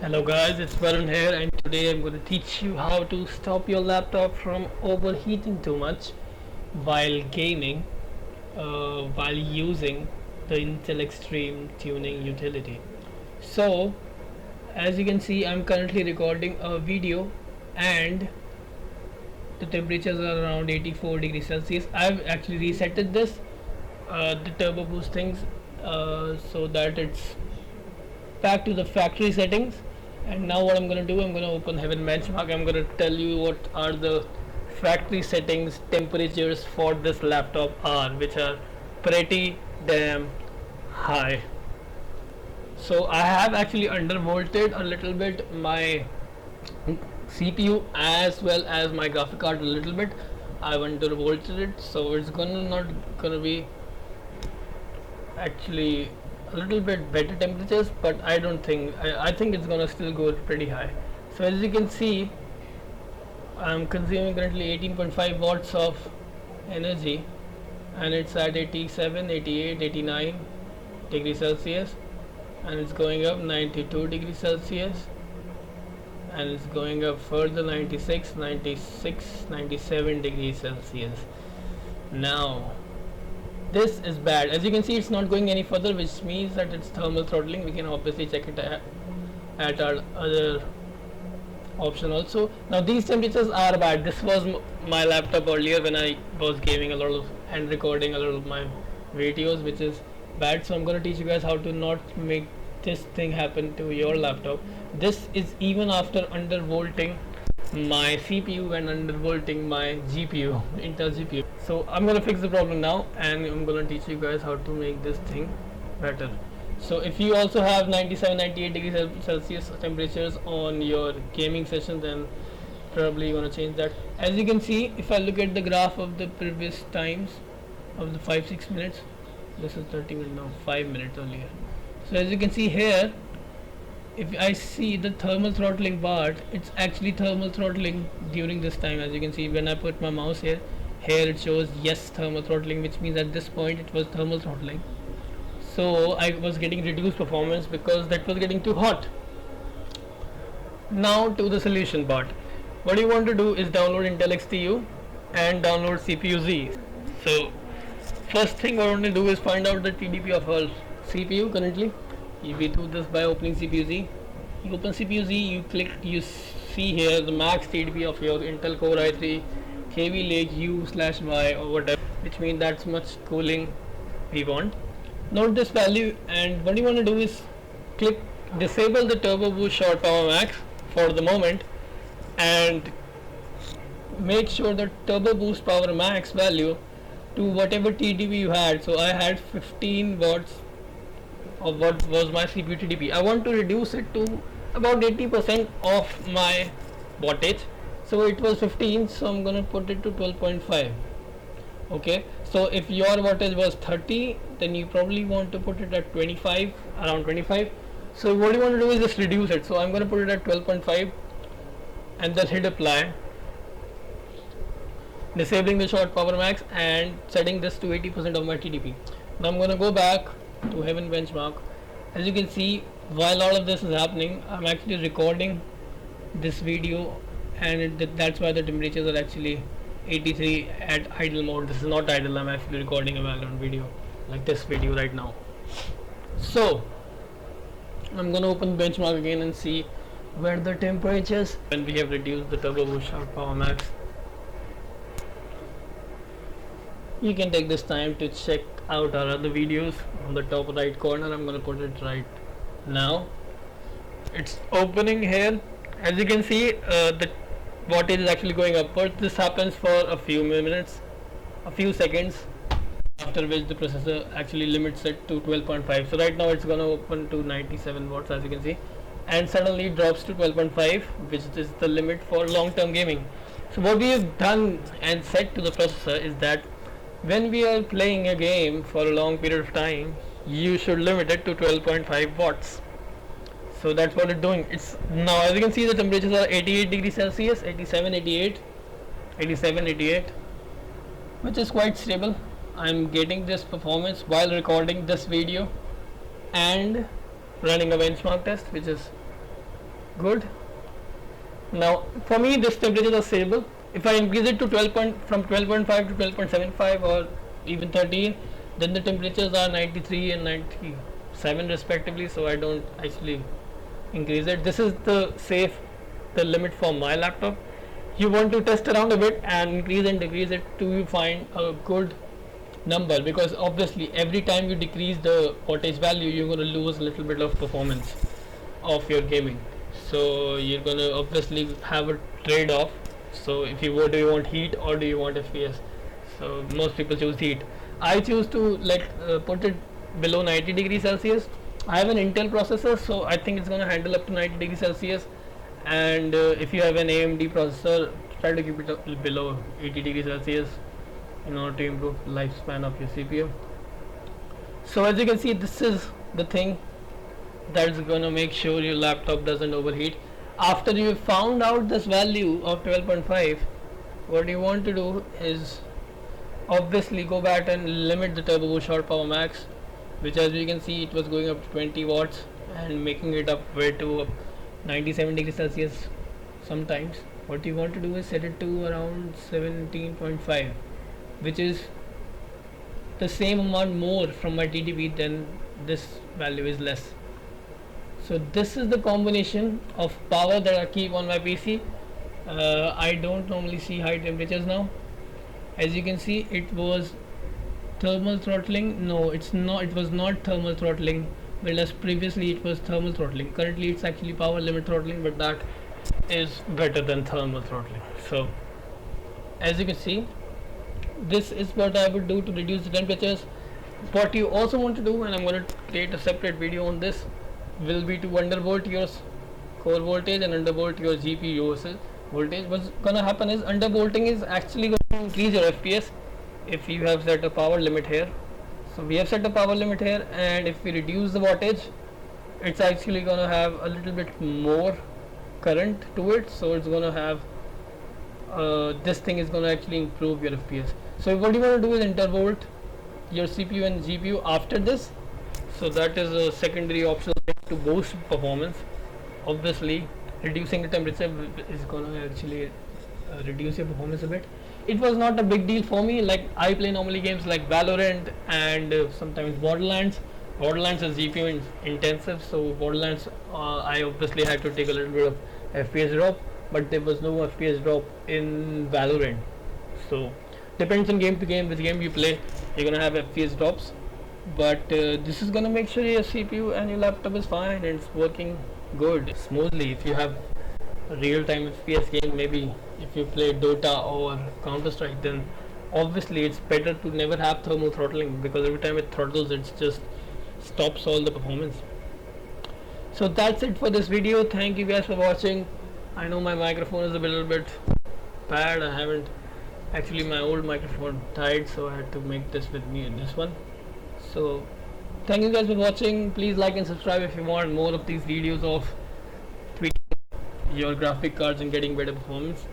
Hello guys, it's Varun here, and today I'm going to teach you how to stop your laptop from overheating too much while gaming, while using the Intel Extreme tuning utility. So as you can see, I'm currently recording a video and the temperatures are around 84 degrees Celsius. I've actually resetted this, the turbo boost things, so that it's back to the factory settings. And now what I'm going to do, I'm going to open Heaven Benchmark. I'm going to tell you what are the factory settings temperatures for this laptop are, which are pretty damn high. So I have actually undervolted a little bit my CPU as well as my graphic card a little bit. I've undervolted it, so it's not gonna be actually a little bit better temperatures, but I don't think I think it's gonna still go pretty high. So as you can see, I'm consuming currently 18.5 watts of energy, and it's at 87, 88, 89 degrees Celsius, and it's going up 92 degrees Celsius, and it's going up further 96, 96, 97 degrees Celsius. Now this is bad. As you can see, it's not going any further, which means that it's thermal throttling. We can obviously check it at our other option also. Now these temperatures are bad. This was my laptop earlier when I was gaming a lot of and recording a lot of my videos, which is bad. So I'm going to teach you guys how to not make this thing happen to your laptop. This is even after undervolting my CPU and undervolting my GPU, Intel GPU. So I'm gonna fix the problem now, and I'm gonna teach you guys how to make this thing better. So if you also have 97, 98 degrees Celsius temperatures on your gaming session, then probably you wanna change that. As you can see, if I look at the graph of the previous times of the 5-6 minutes, this is 30 minutes now, 5 minutes earlier. So as you can see here, if I see the thermal throttling part, it's actually thermal throttling during this time. As you can see, when I put my mouse here it shows yes, thermal throttling, which means at this point it was thermal throttling. So I was getting reduced performance because that was getting too hot. Now to the solution part. What you want to do is download Intel XTU and download CPU-Z. So first thing what I want to do is find out the TDP of our CPU currently. We do this by opening CPU-Z. You open CPU-Z, you click, you see here the max TDP of your Intel Core i3 Kaby Lake U/Y or whatever, which means that's much cooling we want. Note this value, and what you want to do is click disable the turbo boost short power max for the moment, and make sure the turbo boost power max value to whatever TDP you had. So I had 15 watts of what was my CPU TDP. I want to reduce it to about 80% of my wattage. So it was 15, so I'm gonna put it to 12.5. Okay, so if your wattage was 30, then you probably want to put it at 25, around 25. So what you want to do is just reduce it. So I'm gonna put it at 12.5 and then hit apply, disabling the short power max and setting this to 80% of my TDP. Now I'm gonna go back to Heaven Benchmark. As you can see, while all of this is happening, I'm actually recording this video, and that's why the temperatures are actually 83 at idle mode. This is not idle, I'm actually recording a Valorant video like this video right now. So I'm gonna open benchmark again and see where the temperatures when we have reduced the turbo boost short power max. You can take this time to check out our other videos on the top right corner. I'm gonna put it right now. It's opening here. As you can see, the wattage is actually going upwards. This happens for a few minutes, a few seconds, after which the processor actually limits it to 12.5. So right now it's gonna open to 97 watts, as you can see, and suddenly it drops to 12.5, which is the limit for long-term gaming. So what we have done and set to the processor is that when we are playing a game for a long period of time, you should limit it to 12.5 watts. So that's what it's doing. It's now, as you can see, the temperatures are 88 degrees Celsius, 87, 88, 87, 88, which is quite stable. I'm getting this performance while recording this video and running a benchmark test, which is good. Now for me this temperature is stable. If I increase it to from 12.5 to 12.75 or even 13, then the temperatures are 93 and 97 respectively, so I don't actually increase it. This is the limit for my laptop. You want to test around a bit and increase and decrease it till you find a good number, because obviously every time you decrease the wattage value you're going to lose a little bit of performance of your gaming, so you're going to obviously have a trade-off. So if you do you want heat or do you want FPS? So most people choose heat. I choose to put it below 90 degrees Celsius. I have an Intel processor, so I think it's going to handle up to 90 degrees Celsius, and if you have an AMD processor, try to keep it below 80 degrees Celsius in order to improve the lifespan of your CPU. So as you can see, this is the thing that's gonna make sure your laptop doesn't overheat. After you found out this value of 12.5, what you want to do is obviously go back and limit the turbo boost short power max, which as you can see it was going up to 20 watts and making it up way to 97 degrees Celsius sometimes. What you want to do is set it to around 17.5, which is the same amount more from my TDP than this value is less. So this is the combination of power that I keep on my PC. I don't normally see high temperatures now. As you can see, it was thermal throttling. No, it's not. It was not thermal throttling, whereas previously it was thermal throttling. Currently it's actually power limit throttling, but that is better than thermal throttling. So as you can see, this is what I would do to reduce the temperatures. What you also want to do, and I'm going to create a separate video on this, will be to undervolt your core voltage and undervolt your GPU voltage. What's going to happen is undervolting is actually going to increase your FPS if you have set a power limit here. So we have set a power limit here, and if we reduce the wattage, it's actually going to have a little bit more current to it, so it's going to have this thing is going to actually improve your FPS. So what you want to do is intervolt your CPU and GPU after this. So that is a secondary option to boost performance. Obviously reducing the temperature is going to actually reduce your performance a bit. It was not a big deal for me. Like, I play normally games like Valorant and sometimes Borderlands. Borderlands is GPU intensive, so Borderlands I obviously had to take a little bit of FPS drop, but there was no FPS drop in Valorant. So depends on game to game, which game you play, you're gonna have FPS drops. But this is gonna make sure your CPU and your laptop is fine and it's working good, smoothly. If you have a real-time FPS game, maybe if you play Dota or Counter-Strike, then obviously it's better to never have thermal throttling, because every time it throttles, it just stops all the performance. So that's it for this video. Thank you guys for watching. I know my microphone is a little bit bad. I haven't actually, my old microphone died, so I had to make this with me in this one. So thank you guys for watching. Please like and subscribe if you want more of these videos of tweaking your graphic cards and getting better performance,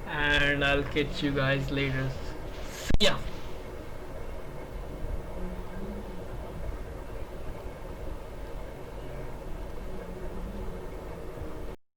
and I'll catch you guys later. See ya.